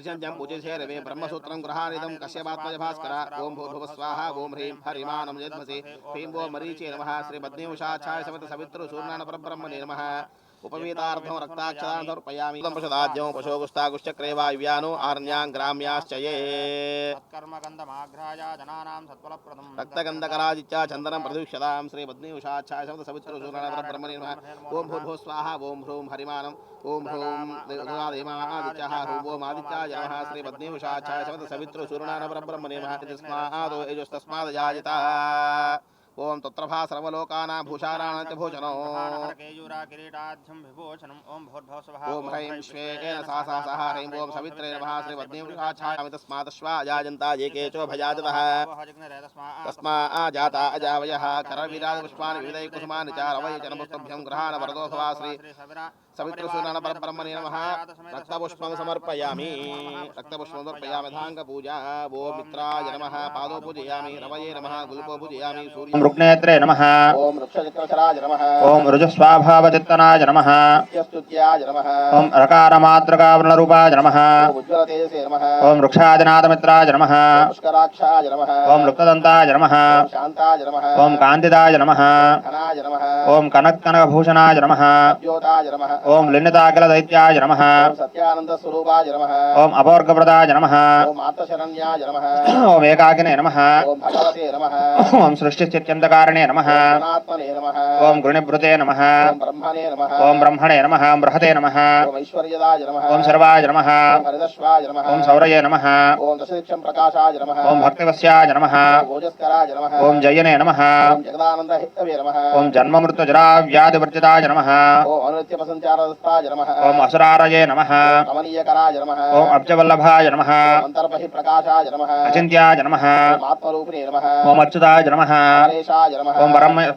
त्रिशन्त्यं पूजिषे रवे ब्रह्मसूत्रं गृहानिदं कश्यपात्मज भास्कर ओं भूर्भुवः स्वाहा ओं ह्रीं हरिमानं यद्मसि ह्रीं वो मरीचे नमः श्रीपद्मेवशाच्छाय समित सवितृ सूर्यनारायण परब्रह्मणे नमः उपवीतार्थं रक्ताक्षरान् समर्पयामि पशुदाज्यं पशुगुस्तागुश्चक्रे वायुव्यानो आरण्यां ग्राम्याश्च ये रक्तगन्धकरादित्य चन्दनं प्रदुष्यतां श्रीपद्मेवशाच्छाय समित सवितृ सूर्यनारायण परब्रह्मणे नमः ओं भूर्भुवः स्वाहा ओं ह्रूं हरिमानं ओं ह्रूं देवादित्याः ह्रूं ओं आदित्याय नमः श्रीपद्मेवशाच्छाय समित सवितृ सूर्यनारायण परब्रह्मणे नमः तस्मादो यजुस्तस्माद् जायता ओं तत्रभा सर्वलोकानां भूषाराणत्यभूषणो ओं ह्रैं श्वेन सहसा ह्रैं ओं सवित्रे नमः श्रीपद्मेवशाच्छाय तस्मादश्वा अजायन्ता ये केचो भजातः तस्माजाता अजावयः करवीरादिपुष्पाणि विविधैः कुसुमानि च रवै च नमस्तभ्यं गृहाण वरदो भवा श्री सवितृसूर्यनारायण परब्रह्मणे नमः रक्तपुष्पं समर्पयामि धाङ्गपूजा वो मित्राय नमः पादो पूजयामि रवये नमः गुल्पो पूजयामि सूर्य रुक्नेत्रे नमः ओं वृक्षचक्रशराय नमः ओं ऋजुस्वाभावचित्तनाय नमः स्तुत्याय नमः ओं रकारमात्रकावर्णरूपाय नमः ओं उज्ज्वलतेजसे नमः ओं वृक्षादिनाथमित्राय नमः पुष्कराक्षाय नमः ओं लुप्तदन्ताय नमः ओं शान्ताय नमः ओं कान्तिदाय नमः धनाय नमः ओं कनकभूषणाय नमः ज्योताय नमः ओं लिन्निताकिलदैत्याय नमः ओं सत्यानन्दस्वरूपाय नमः ओं अपोर्गप्रदाय नमः ओं आत्मशरण्याय नमः ओं एकाकिने नमः ओं भगवते नमः ओं सृष्टिस्थित्यन्तकारिणे नमः गुणात्मने नमः ओं गुणिभृते नमः ओं ब्रह्मणे नमः ओं ब्रह्मणे नमः ओं बृहते नमः ओं ऐश्वर्यदाय नमः ओं सर्वाय नमः ओं हरिदश्वाय नमः ओं सौरये नमः ओं दशदिक्षं प्रकाशाय नमः ओं भक्तिवस्याय नमः ओं ओजस्कराय नमः ओं जयने नमः ओं जगदानन्दहेतवे नमः ओं जन्ममृत्युजराव्याधिवर्जिताय नमः ओं अनुनित्यपसञ्चारदस्ताय नमः ओं असुरारये नमः कमनीयकराय नमः ओं अब्जवल्लभाय नमः ओं अन्तर्बहिः प्रकाशाय नमः अचिन्त्याय नमः ओं आत्मरूपिणे नमः ओं अच्युताय नमः परेशाय नमः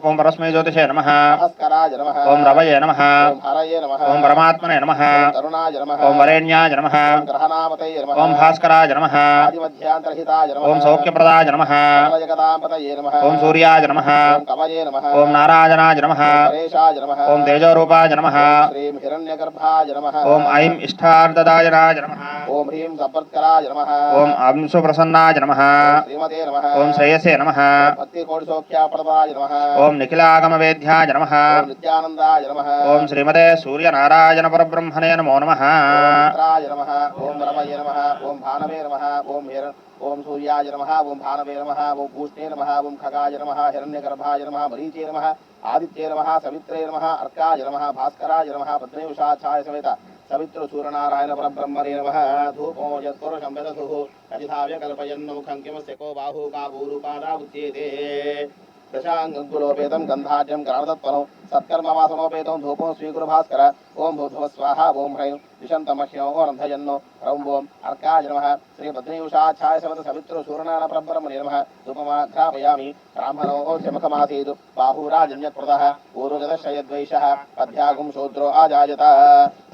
ओं परस्मै ज्योतिषे नमः भास्कराय नमः ओं रवये नमः ओं हरये नमः ओं परमात्मने नमः ओं तरुणाय नमः ओं वरेण्याय नमः ओं ग्रहणामतये नमः ओं भास्कराय नमः आदिमध्यान्तरहिताय नमः ओं सौख्यप्रदाय नमः जगदाम्पतये नमः ओं सूर्याय नमः ओं कवये नमः ओं नारायणाय नमः ओं परेशाय नमः ओं तेजोरूपाय नमः श्रीं हिरण्यगर्भाय नमः ओं ऐं इष्टार्थदायनाय नमः ओं ह्रीं सपर्त्कराय नमः ओं अंशुप्रसन्नाय नमः श्रीमते नमः ओं श्रेयसे नमः भक्तिकोटिसौख्याप्रदाय नमः ओं निखिलागमवेद्याय नमः ओं नित्यानन्दाय नमः ओं श्रीमते सूर्यनारायण परब्रह्मणे नमो नमः ओं मित्राय नमः ओं रमये नमः ओं भानवे नमः ओं सूर्याय नमः ओं भानवे नमः ओं पूष्णे नमः ओं खगाय नमः हिरण्यगर्भाय नमः मरीचे नमः आदित्ये नमः सवित्रे नमः अर्काय नमः भास्कराय नमः पद्मेवशाच्छाय समेत सवितृ सूर्यनारायण परब्रह्मणे नमः धूपो यत्पुरुषं विदधुः यदिधाव्य कल्पयन्मुखं किमस्य को बाहु का भूरुपादावुच्येते दशाङ्गुलोपेतं गन्धाढ्यं गणदत्पनो सत्कर्मवासनोपेतं धूपं स्वीकुरु भास्कर ओं भूर्भुवः स्वाहा ओं ह्रैं दिशन्तमह्यो रन्धयन्नो ह्रौं ओं अर्काय नमः श्रीपद्मेवशाच्छाय समित सवितृ सूर्यनारायण परब्रह्मणे नमः धूपमाघ्रापयामि ब्राह्मणो चमखमासीत् बाहुराजन्यकृतः ऊरुजदशयद्वैषः पद्भ्यागुं शूद्रो अजायत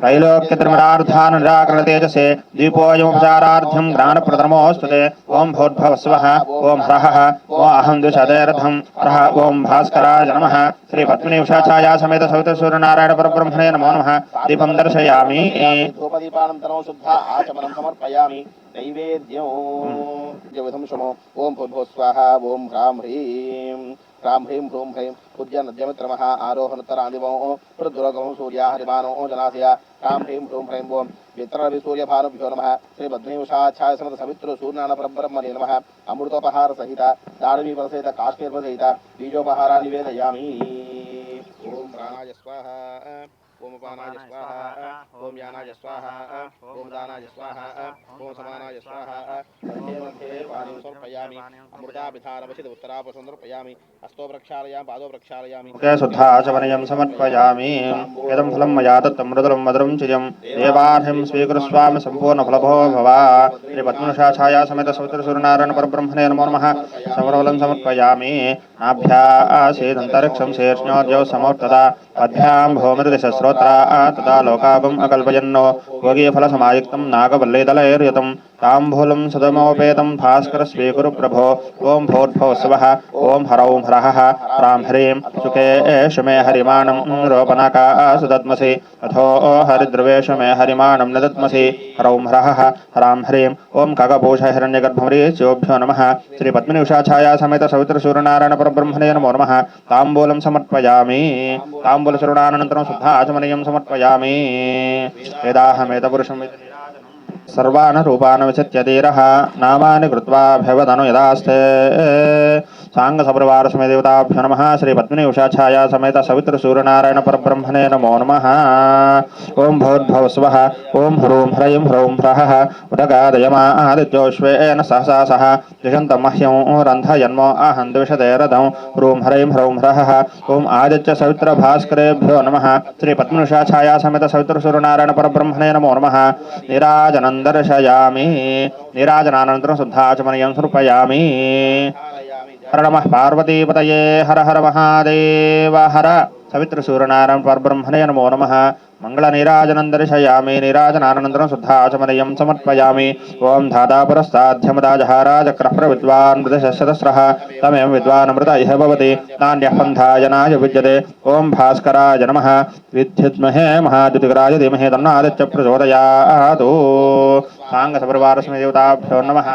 त्रैलोक्यधर्मरार्थानुराकरणतेजसे दीपोऽयमुपचारार्थं ज्ञानप्रथमोऽस्तुते ओं भूर्भुवः स्वः ओं ह्रः ओं अहं द्विषदेरथं ह्रः ओं भास्कराय नमः श्रीपद्मनिवशाच्छाया समेत सवितृ सूर्यनारायण परब्रह्मणे नमो नमः दीपं दर्शयामि धूपदीपानन्तरं शुद्ध आचमनं समर्पयामि नैवेद्यं शमो ओं भूर्भुवः स्वाहा ओं ह्रां ह्रीं ह्रूं ह्रैं पूज्य नद्यमित्रमः आरोहणोत्तरादिवो पृथ्वीर्गमो सूर्या हरिमानो जलाशया ह्रां ह्रूं ह्रैं ओं मित्रविसूर्यभानुभ्यो नमः श्रीपद्मेवशाच्छाय समत सवितृ सूर्यनारायण परब्रह्मणे नमः अमृतोपहार सहित दानवीफल सहित काष्ठीर्फल सहित बीजोपहारा निवेदयामि ओं प्राणाय स्वाहा ओम अपानाय स्वाहा ओम यानाय स्वाहा ओम दानाय स्वाहा ओम समानाय स्वाहा मध्ये मध्ये पानीं समर्पयामि अमृताभिधानवशित उत्तरापसं समर्पयामि हस्तो प्रक्षालयामि पादो प्रक्षालयामि शुद्धाचमनीयं समर्पयामि यदं फलं मया दत्तं मृदुलं मधुरं चिजं देवार्हं स्वीकुरुस्वामि सम्पूर्णफलभो भव श्रीपद्मनिवशाच्छाया समेत सवितृ सूर्यनारायण परब्रह्मणे नमो नमः समरफलं समर्पयामि नाभ्यासेदन्तरिक्षं शीर्ष्णोद्यौ समोक्तदा पद्भ्यां भौमिर्दिशस्रोत्रा तदा लोकागुम् अकल्पयन्नो भोगीफलसमायुक्तं नागवल्लीदलैर्यतं ताम्बूलं सदमोपेतं भास्कर स्वीकुरु प्रभो ॐ भूर्भुवस्सुवः ॐ ह्रौं ह्रः ह्रां ह्रीं शुके शुमे हरिमाणं रोपनाकासु दद्मसि अथो हरिद्रवेषु मे हरिमाणं न दद्मसि ह्रौं ह्रः ह्रां ह्रीं ॐ खगपूष हिरण्यगर्भमरीच्योभ्यो नमः श्रीपद्मिनी उषाछाया समेत सवितृसूर्यनारायण परब्रह्मणे नमो नमः ताम्बूलं समर्पयामि ताम्बूलचूर्णानन्तरं शुद्धाचमनीयं समर्पयामि वेदाहमेतपुरुषं सर्वान् रूपान् विचित्य धीरः नामानि कृत्वा भवदनु यदास्ते सांगसपरिवार समेत देवताभ्यो नमः श्रीपद्मिनी उषाछाया समेत सवितृसूर्यनारायण परब्रह्मणे नमो नमः ओं भूर्भुवस्वः ओं ह्रूं ह्रैं ह्रौं ह्रः उदगादयमादित्योश्वेन सहसा सह द्विषन्तं मह्यं रन्धयन्मो अहं द्विषते रथं ह्रूं ह्रैं ह्रौं ह्रः ओं आदित्य सवित्र भास्करेभ्यो नमः श्रीपद्मिनी उषाछाया समेत सवितृसूर्यनारायण परब्रह्मणे नमो नमः नीराजनं दर्शयामि नीराजनानन्तरं शुद्धाचमनीयं समर्पयामि हर नमः पार्वतीपतये हर हर महादेव हर सवितृसूर्यनारायण परब्रह्मणे नमो नमः मंगलनीराजनं दर्शयामि नीराजनानन्तरं शुद्धाचमनीयं समर्पयामि ओं धातापुरस्ताध्यमदाजहाराजक्रः विद्वान् मृतशतस्रः तमेव विद्वानमृत इह भवति नान्यः पन्थायनाय विद्यते ओं भास्कराय नमः विद्युद्महे महाद्युतिकराय धीमहि तन्नो आदित्य प्रचोदयात् सांगसपरिवारस्मै देवताभ्यो नमः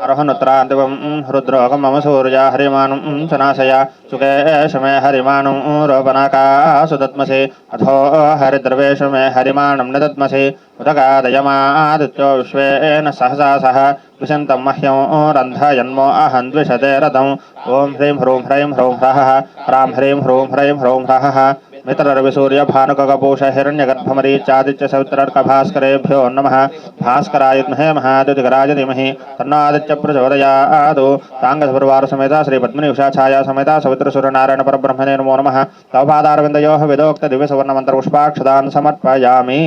अरोहनुत्रान्तिवं रुद्रोगं मम सूर्या हरिमानं सनाशया सुखे शमे हरिमानं रोपनाकासु दद्मसि अथो हरिद्रवेषु मे हरिमानं न दद्मसि उदगादयमादित्यो विश्वेन सहसा सह द्विषन्तं मह्यं रन्धयन्मो अहं द्विषते रथं ॐ ह्रीं ह्रूं ह्रैं ह्रौं ह्रः ह्रां ह्रीं ह्रूं ह्रैं ह्रौं ह्रः मित्ररविसूर्य भानुकगपूष हिरण्यगर्भमरीचादित्य सवितर्कभास्करेभ्यो नमः भास्कराय विद्महे महाद्युतिकराय धीमहि तन्नो आदित्य प्रचोदयात् सांगसपरिवार समेत श्रीपद्मिनी उषाछाया समेत सवितृसूर्यनारायण परब्रह्मणे नमो नमः तव पादारविन्दयोः विदोक्त दिव्यसुवर्णमन्त्रपुष्पाक्षदान् समर्पयामि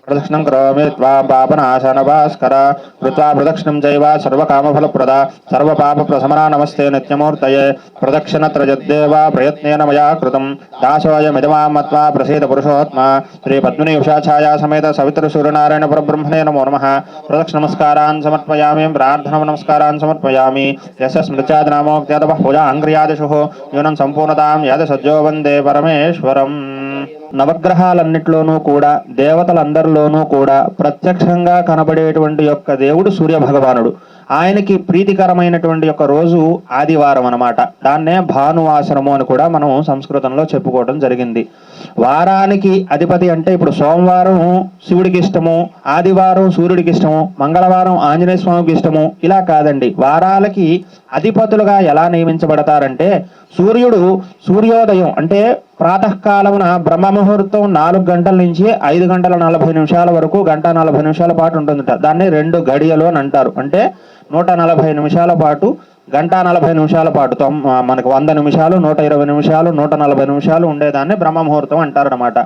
प्रदक्षिणं करोमि त्वां पापनाशन भास्कर कृत्वा प्रदक्षिणं चैव सर्वकामफलप्रदा सर्वपापप्रशमना नमस्ते नित्यमूर्तये प्रदक्षिणत्रयद्देव प्रयत्नेन मया कृतं दासोऽयमिदमां मत्वा प्रसीद पुरुषोत्मा श्रीपद्मिनी उषाछाया समेत सवितृसूर्यनारायण परब्रह्मणे नमो नमः प्रदक्षिणनमस्कारान् समर्पयामि प्रार्थनानमस्कारान् समर्पयामि यस्य स्मृत्यादिनामोक्त्यादपः पूजाङ्ग्रियादिषुः न्यूनं सम्पूर्णतां यादसज्जो वन्दे परमेश्वरम् నవగ్రహాలన్నిట్లోనూ కూడా దేవతలందరిలోనూ కూడా ప్రత్యక్షంగా కనబడేటువంటి యొక్క దేవుడు సూర్య భగవానుడు. ఆయనకి ప్రీతికరమైనటువంటి యొక్క రోజు ఆదివారం అన్నమాట. దాన్నే భానువాసరము అని కూడా మనం సంస్కృతంలో చెప్పుకోవడం జరిగింది. వారానికి అధిపతి అంటే ఇప్పుడు సోమవారం శివుడికి ఇష్టము, ఆదివారం సూర్యుడికి ఇష్టము, మంగళవారం ఆంజనేయ స్వామికి ఇష్టము, ఇలా కాదండి. వారాలకి అధిపతులుగా ఎలా నియమించబడతారంటే సూర్యుడు సూర్యోదయం అంటే ప్రాతకాలమున బ్రహ్మముహూర్తం 4 గంటల నుంచి 5 గంటల 40 నిమిషాల వరకు 1:40 పాటు ఉంటుందట. దాన్ని 2 గడియలు అని అంటారు. అంటే 140 నిమిషాల పాటు 1:40 పాటు మనకు 100 నిమిషాలు 120 నిమిషాలు 140 నిమిషాలు ఉండేదాన్ని బ్రహ్మముహూర్తం అంటారు అన్నమాట.